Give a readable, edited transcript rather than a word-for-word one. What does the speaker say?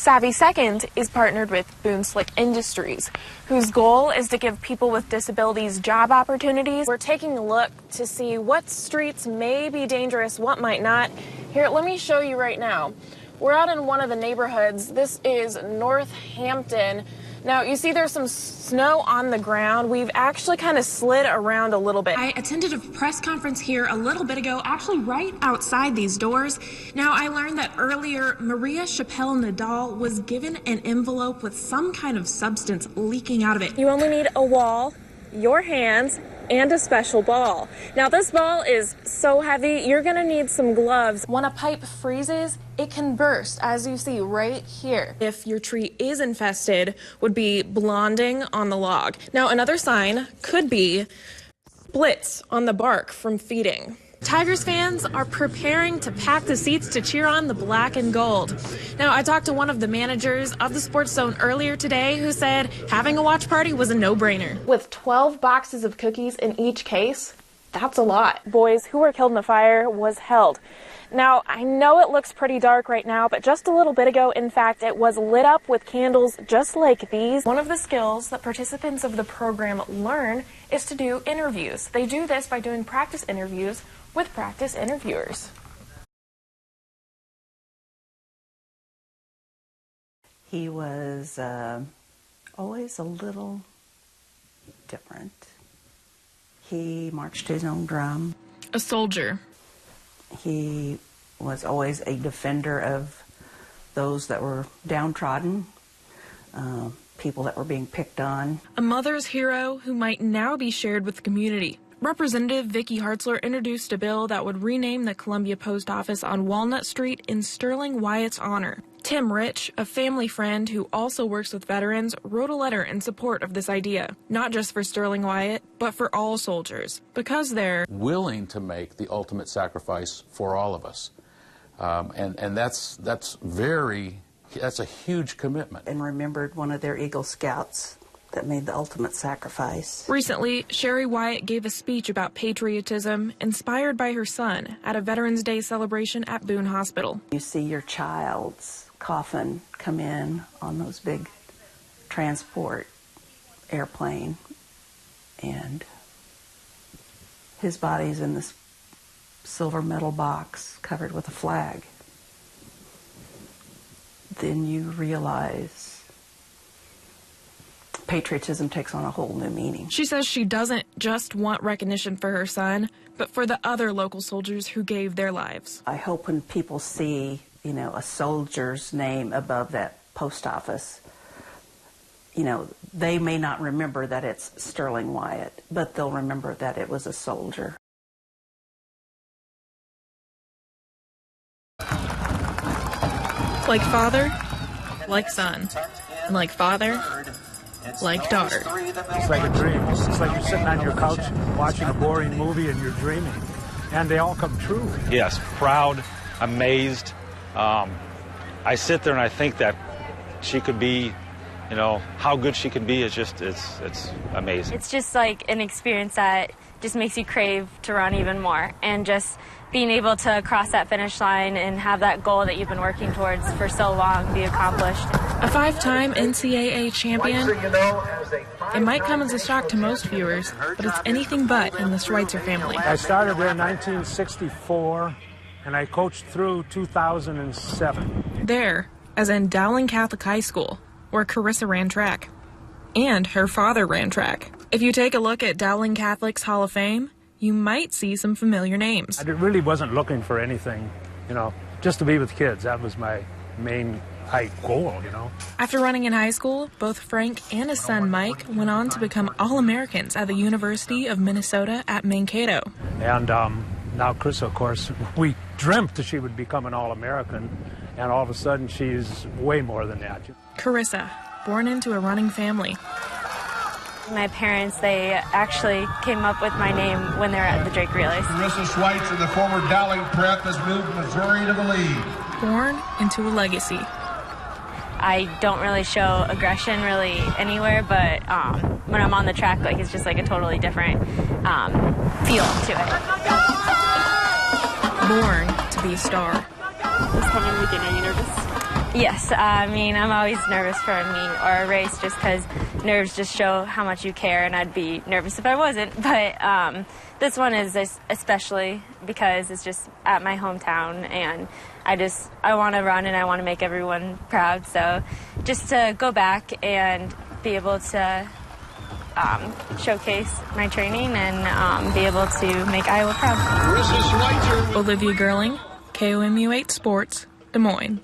Savvy Second is partnered with Boone Slick Industries, whose goal is to give people with disabilities job opportunities. We're taking a look to see what streets may be dangerous, what might not. Here, let me show you right now. We're out in one of the neighborhoods. This is Northampton. Now, you see there's some snow on the ground. We've actually kind of slid around a little bit. I attended a press conference here a little bit ago, actually right outside these doors. Now, I learned that earlier, Maria Chappelle Nadal was given an envelope with some kind of substance leaking out of it. You only need a wall, your hands, and a special ball. Now, this ball is so heavy, you're gonna need some gloves. When a pipe freezes, it can burst, as you see right here. If your tree is infested, would be blonding on the log. Now, another sign could be splits on the bark from feeding. Tigers fans are preparing to pack the seats to cheer on the black and gold. Now, I talked to one of the managers of the Sports Zone earlier today who said having a watch party was a no-brainer. With 12 boxes of cookies in each case, that's a lot. Boys who were killed in the fire was held. Now, I know it looks pretty dark right now, but just a little bit ago, in fact, it was lit up with candles just like these. One of the skills that participants of the program learn is to do interviews. They do this by doing practice interviews with practice interviewers. He was always a little different. He marched his own drum. A soldier. He was always a defender of those that were downtrodden, people that were being picked on. A mother's hero who might now be shared with the community. Representative Vicky Hartzler introduced a bill that would rename the Columbia Post Office on Walnut Street in Sterling Wyatt's honor. Tim Rich, a family friend who also works with veterans, wrote a letter in support of this idea, not just for Sterling Wyatt, but for all soldiers, because they're willing to make the ultimate sacrifice for all of us. And that's a huge commitment. And remembered one of their Eagle Scouts that made the ultimate sacrifice. Recently, Sherry Wyatt gave a speech about patriotism inspired by her son at a Veterans Day celebration at Boone Hospital. You see your child's coffin come in on those big transport airplane, and his body's in this silver metal box covered with a flag. Then you realize patriotism takes on a whole new meaning. She says she doesn't just want recognition for her son, but for the other local soldiers who gave their lives. I hope when people see, a soldier's name above that post office, they may not remember that it's Sterling Wyatt, but they'll remember that it was a soldier. Like father, like son, and like father, like daughter. It's like a dream. It's like you're sitting on your couch watching a boring movie and you're dreaming. And they all come true. Yes, proud, amazed. I sit there and I think that she could be, how good she could be is just, it's amazing. It's just like an experience that just makes you crave to run even more. And just being able to cross that finish line and have that goal that you've been working towards for so long be accomplished. A 5-time NCAA champion, it might come as a shock to most viewers, but it's anything but in the Schweitzer family. I started there in 1964, and I coached through 2007. There, as in Dowling Catholic High School, where Carissa ran track. And her father ran track. If you take a look at Dowling Catholic's Hall of Fame, you might see some familiar names. I really wasn't looking for anything, just to be with kids. That was my main goal, After running in high school, both Frank and his son Mike went on to become All-Americans at the University of Minnesota at Mankato. And now Chris, of course, we dreamt that she would become an All-American, and all of a sudden she's way more than that. Carissa, born into a running family. My parents, they actually came up with my name when they were at the Drake Relays. Carissa Schweitzer, the former Dowling Prep, has moved Missouri to the lead. Born into a legacy. I don't really show aggression really anywhere, but when I'm on the track, it's just like a totally different feel to it. Born to be a star. Was coming in the beginning, Yes, I mean, I'm always nervous for a meet or a race just because nerves just show how much you care, and I'd be nervous if I wasn't. But this one is especially because it's just at my hometown, and I want to run and I want to make everyone proud. So just to go back and be able to showcase my training and be able to make Iowa proud. Olivia Gerling, KOMU 8 Sports, Des Moines.